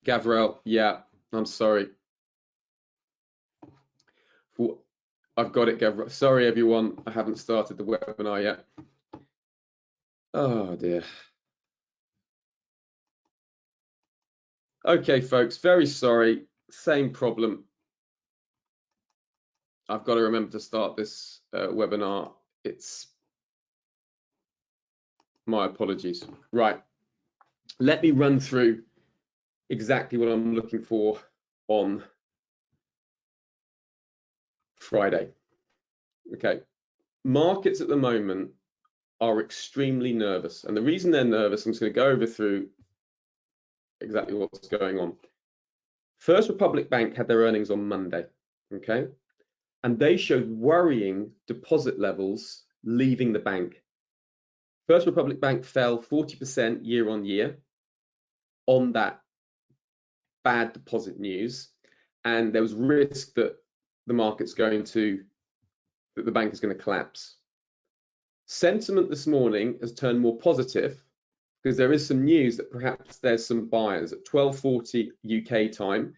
Gavrel, yeah, I'm sorry. I've got it, Gavrel. Sorry, everyone. I haven't started the webinar yet. Oh, dear. Okay, folks, very sorry. Same problem. I've got to remember to start this webinar. It's my apologies. Right. Let me run through exactly what I'm looking for on Friday. Okay. Markets at the moment are extremely nervous. And the reason they're nervous, I'm just going to go over through exactly what's going on. First Republic Bank had their earnings on Monday, okay? And they showed worrying deposit levels leaving the bank. First Republic Bank fell 40% year on year on that bad deposit news. And there was risk that the market's going to, that the bank is going to collapse. Sentiment this morning has turned more positive because there is some news that perhaps there's some buyers. At 12:40 UK time,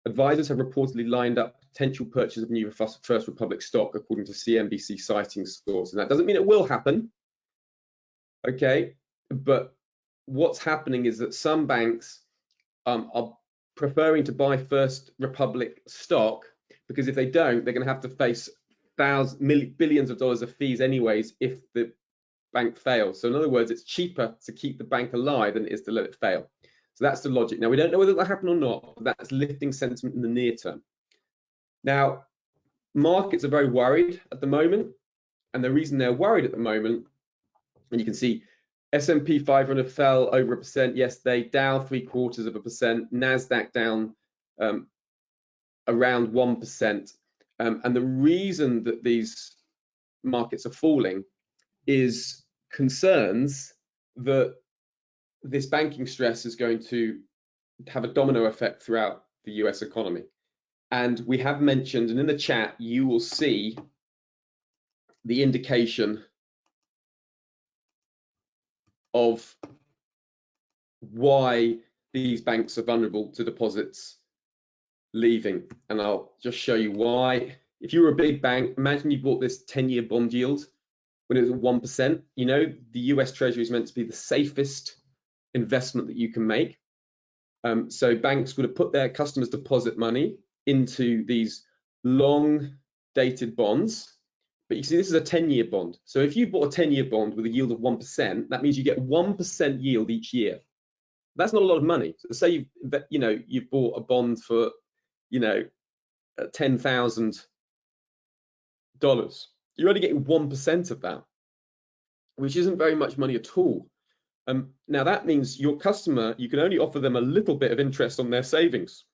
advisors have reportedly lined up potential purchase of new First Republic stock, according to CNBC citing sources. And that doesn't mean it will happen, okay? But what's happening is that some banks are preferring to buy First Republic stock because if they don't, they're going to have to face billions of dollars of fees anyways if the bank fails. So in other words, it's cheaper to keep the bank alive than it is to let it fail. So that's the logic. Now, we don't know whether that'll happen or not, but that's lifting sentiment in the near term. Now, markets are very worried at the moment, and the reason they're worried at the moment, and you can see S&P 500 fell over 1% yesterday, Dow 0.75%, NASDAQ down around 1%. And the reason that these markets are falling is concerns that this banking stress is going to have a domino effect throughout the US economy. And we have mentioned, and in the chat, you will see the indication of why these banks are vulnerable to deposits leaving. And I'll just show you why. If you were a big bank, imagine you bought this 10-year bond yield when it was at 1%. You know, the US Treasury is meant to be the safest investment that you can make. So banks would have put their customers' deposit money into these long-dated bonds. But you see, this is a 10-year bond. So if you bought a 10-year bond with a yield of 1%, that means you get 1% yield each year. That's not a lot of money. So say you've bought a bond for $10,000. You're only getting 1% of that, which isn't very much money at all. Now that means your customer, you can only offer them a little bit of interest on their savings.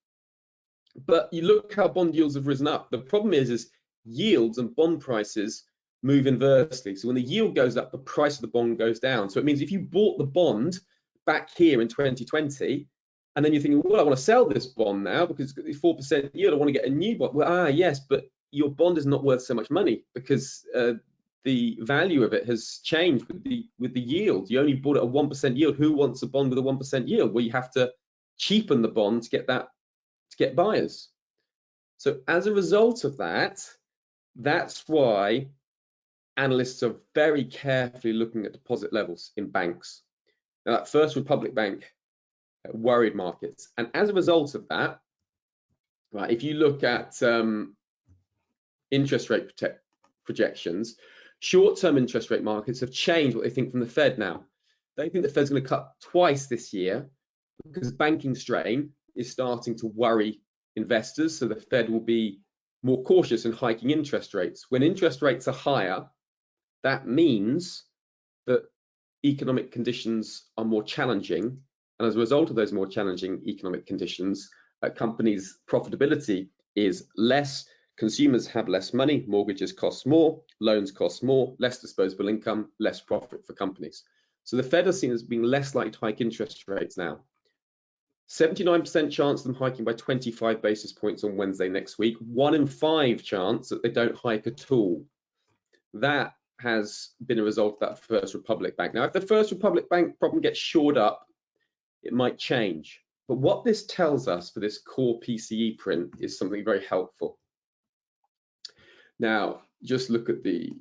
But you look how bond yields have risen up. The problem is yields and bond prices move inversely. So when the yield goes up, the price of the bond goes down. So it means if you bought the bond back here in 2020, and then you're thinking, well, I want to sell this bond now because it's 4% yield, I want to get a new bond. Well, yes, but your bond is not worth so much money because the value of it has changed with the yield. You only bought it at 1% yield. Who wants a bond with a 1% yield? Well, you have to cheapen the bond to get buyers. So as a result of that, that's why analysts are very carefully looking at deposit levels in banks. Now, that First Republic Bank worried markets, and as a result of that, right, if you look at interest rate projections, short-term interest rate markets have changed what they think from the Fed now. They think the Fed's going to cut twice this year because banking strain is starting to worry investors, so the Fed will be more cautious in hiking interest rates. When interest rates are higher, that means that economic conditions are more challenging, and as a result of those more challenging economic conditions, companies' profitability is less, consumers have less money, mortgages cost more, loans cost more, less disposable income, less profit for companies. So the Fed is seen as being less likely to hike interest rates now. 79% chance of them hiking by 25 basis points on Wednesday next week, 1 in 5 chance that they don't hike at all. That has been a result of that First Republic Bank. Now, if the First Republic Bank problem gets shored up, it might change. But what this tells us for this core PCE print is something very helpful. Now, just look at the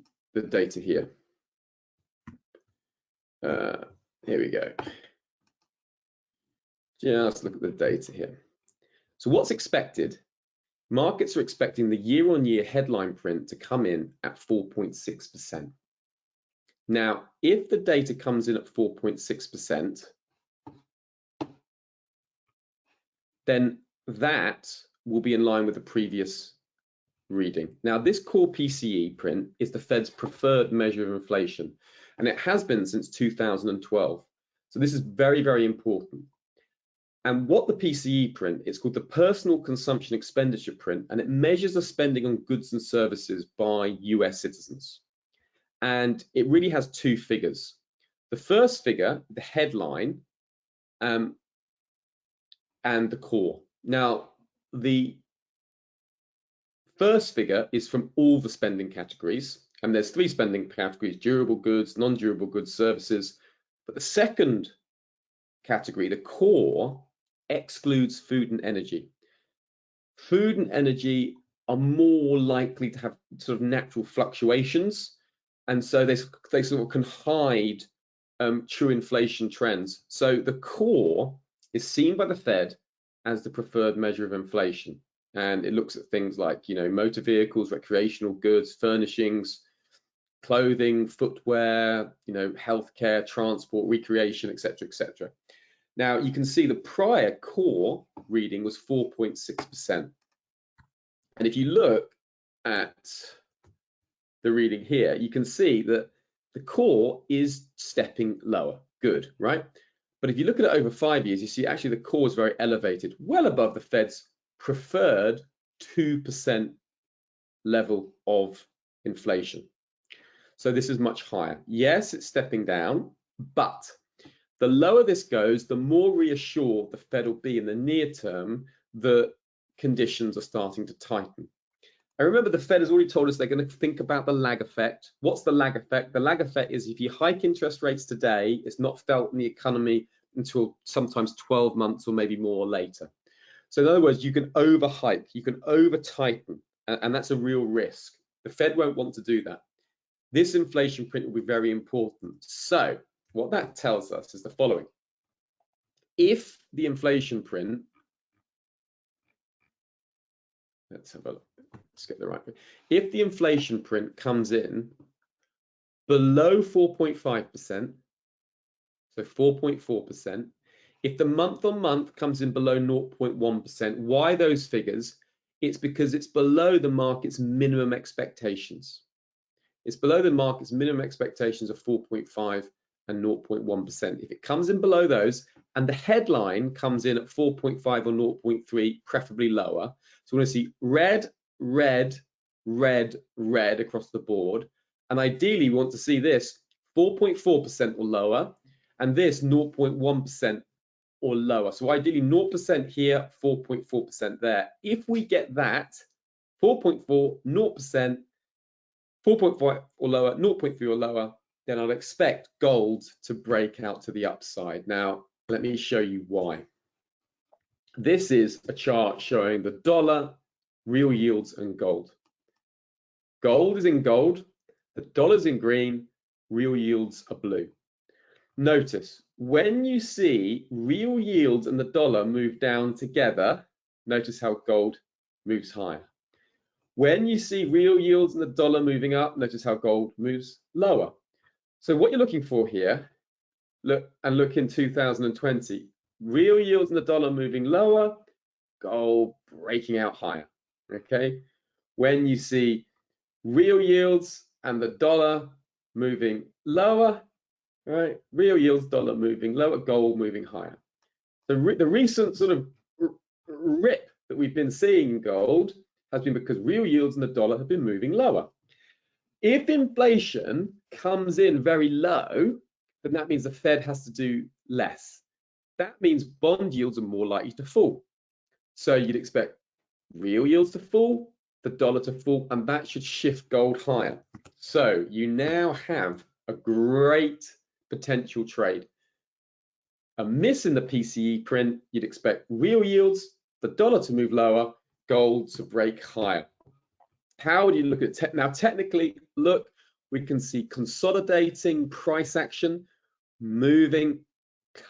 data here. Here we go. Just look at the data here. So what's expected? Markets are expecting the year-on-year headline print to come in at 4.6%. Now, if the data comes in at 4.6%, then that will be in line with the previous reading. Now, this core PCE print is the Fed's preferred measure of inflation, and it has been since 2012. So this is very, very important. And what the PCE print, it's called the Personal Consumption Expenditure Print, and it measures the spending on goods and services by US citizens. And it really has two figures. The first figure, the headline, and the core. Now, the first figure is from all the spending categories, and there's three spending categories: durable goods, non-durable goods, services. But the second category, the core, excludes food and energy. Food and energy are more likely to have sort of natural fluctuations, and so they sort of can hide true inflation trends. So the core is seen by the Fed as the preferred measure of inflation, and it looks at things like, you know, motor vehicles, recreational goods, furnishings, clothing, footwear, you know, healthcare, transport, recreation, etc., etc. Now you can see the prior core reading was 4.6%, and if you look at the reading here, you can see that the core is stepping lower. Good, right? But if you look at it over 5 years, you see actually the core is very elevated, well above the Fed's preferred 2% level of inflation. So this is much higher. Yes, it's stepping down, but the lower this goes, the more reassured the Fed will be in the near term that conditions are starting to tighten. And remember, the Fed has already told us they're going to think about the lag effect. What's the lag effect? The lag effect is if you hike interest rates today, it's not felt in the economy until sometimes 12 months or maybe more later. So in other words, you can over hike, you can over tighten, and that's a real risk. The Fed won't want to do that. This inflation print will be very important. So what that tells us is the following. If the inflation print, let's have a look. Let's get the right thing. If the inflation print comes in below 4.5%, so 4.4%, if the month-on-month comes in below 0.1%, why those figures? It's because it's below the market's minimum expectations. It's below the market's minimum expectations of 4.5 and 0.1%. If it comes in below those, and the headline comes in at 4.5 or 0.3, preferably lower, so we want to see red, red, red, red across the board. And ideally, we want to see this 4.4% or lower, and this 0.1% or lower. So ideally 0% here, 4.4% there. If we get that, 4.4, 0%, 4.5 or lower, 0.3 or lower, then I'll expect gold to break out to the upside. Now, let me show you why. This is a chart showing the dollar, real yields, and gold. Gold is in gold, the dollar's in green, real yields are blue. Notice, when you see real yields and the dollar move down together, notice how gold moves higher. When you see real yields and the dollar moving up, notice how gold moves lower. So what you're looking for here, look in 2020, real yields and the dollar moving lower, gold breaking out higher, okay? When you see real yields and the dollar moving lower, right? Real yields, dollar moving lower, gold moving higher. The recent sort of rip that we've been seeing in gold has been because real yields and the dollar have been moving lower. If inflation comes in very low, then that means the Fed has to do less. That means bond yields are more likely to fall. So you'd expect real yields to fall, the dollar to fall, and that should shift gold higher. So you now have a great potential trade. a miss in the PCE print, you'd expect real yields, the dollar to move lower, gold to break higher. How would you look at it? Now, technically, look, we can see consolidating price action, moving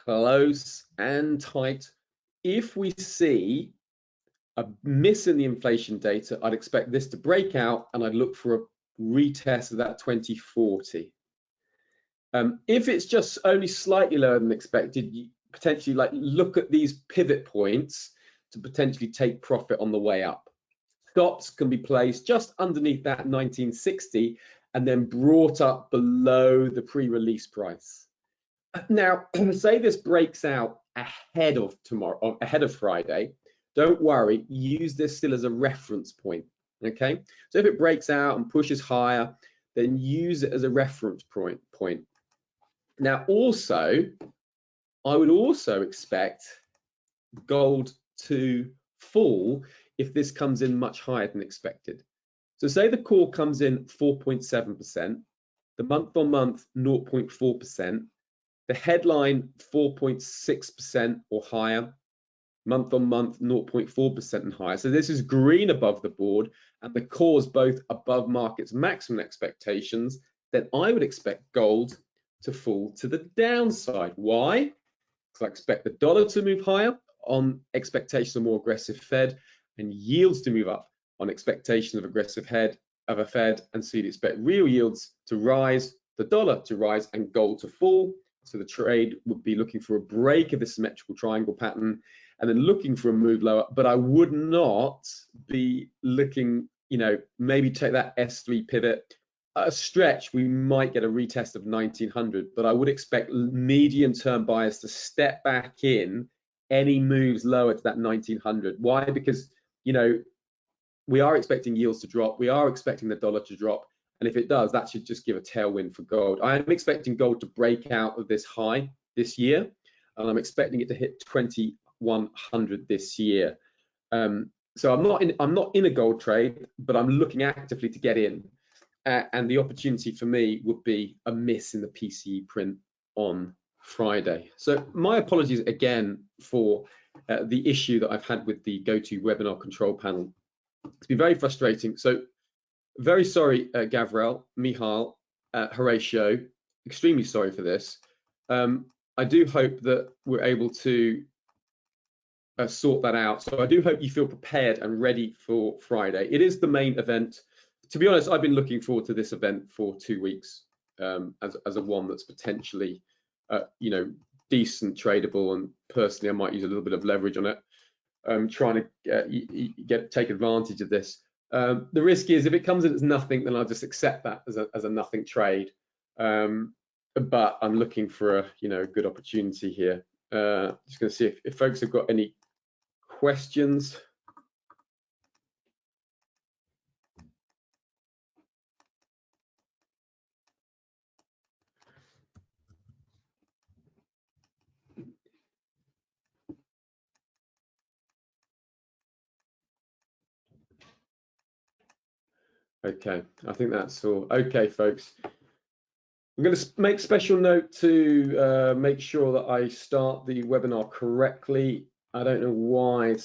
close and tight. If we see a miss in the inflation data, I'd expect this to break out and I'd look for a retest of that 2040. If it's just only slightly lower than expected, you potentially look at these pivot points to potentially take profit on the way up. Stops can be placed just underneath that 1960 and then brought up below the pre-release price. Now, say this breaks out ahead of tomorrow, ahead of Friday, don't worry, use this still as a reference point, okay? So if it breaks out and pushes higher, then use it as a reference point. Now, also, I would also expect gold to fall if this comes in much higher than expected. So say the core comes in 4.7%, the month-on-month 0.4%, the headline 4.6% or higher, month-on-month 0.4% and higher. So this is green above the board and the core is both above market's maximum expectations, then I would expect gold to fall to the downside. Why? Because I expect the dollar to move higher on expectations of more aggressive Fed and yields to move up on expectations of aggressive Fed, and so you'd expect real yields to rise, the dollar to rise and gold to fall. So the trade would be looking for a break of the symmetrical triangle pattern and then looking for a move lower, but I would not be looking, maybe take that S3 pivot. A stretch, we might get a retest of 1900, but I would expect medium-term buyers to step back in any moves lower to that 1900. Why? Because, we are expecting yields to drop. We are expecting the dollar to drop. And if it does, that should just give a tailwind for gold. I am expecting gold to break out of this high this year, and I'm expecting it to hit 2100 this year. So I'm not in a gold trade, but I'm looking actively to get in. And the opportunity for me would be a miss in the PCE print on Friday. So my apologies again for the issue that I've had with the GoToWebinar control panel. It's been very frustrating. So very sorry, Gavrel, Michal, Horatio, extremely sorry for this. I do hope that we're able to sort that out. So I do hope you feel prepared and ready for Friday. It is the main event. To be honest, I've been looking forward to this event for 2 weeks as a one that's potentially, decent tradable, and personally, I might use a little bit of leverage on it. Trying to take advantage of this. The risk is if it comes in as nothing, then I'll just accept that as a nothing trade. But I'm looking for a good opportunity here. Just going to see if folks have got any questions. Okay, I think that's all. Okay, folks. I'm going to make special note to make sure that I start the webinar correctly. I don't know why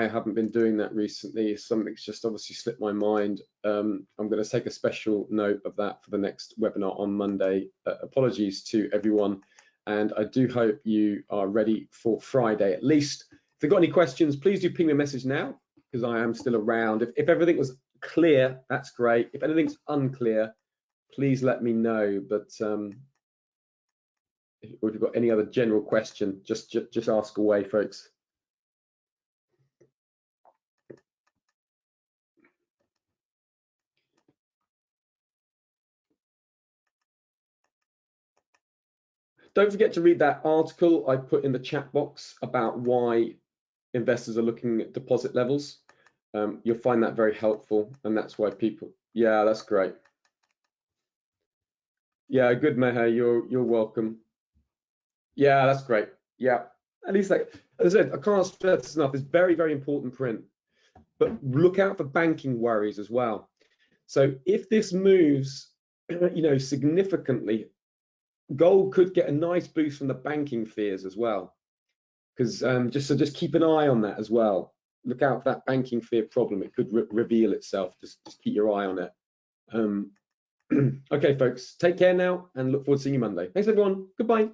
I haven't been doing that recently. Something's just obviously slipped my mind. I'm going to take a special note of that for the next webinar on Monday. Apologies to everyone, and I do hope you are ready for Friday at least. If you've got any questions, please do ping me a message now, because I am still around. If everything was clear, that's great. If anything's unclear, please let me know. But if you've got any other general question, just ask away, folks. Don't forget to read that article I put in the chat box about why investors are looking at deposit levels. You'll find that very helpful, and that's why people. Yeah, that's great. Yeah, good, Meher. You're welcome. Yeah, that's great. Yeah, at least, like as I said, I can't stress this enough. It's very, very important print, but look out for banking worries as well. So if this moves, significantly Gold could get a nice boost from the banking fears as well, because just keep an eye on that as well. Look out for that banking fear problem. It could reveal itself. Just keep your eye on it. Okay, folks, take care now and look forward to seeing you Monday. Thanks, everyone. Goodbye.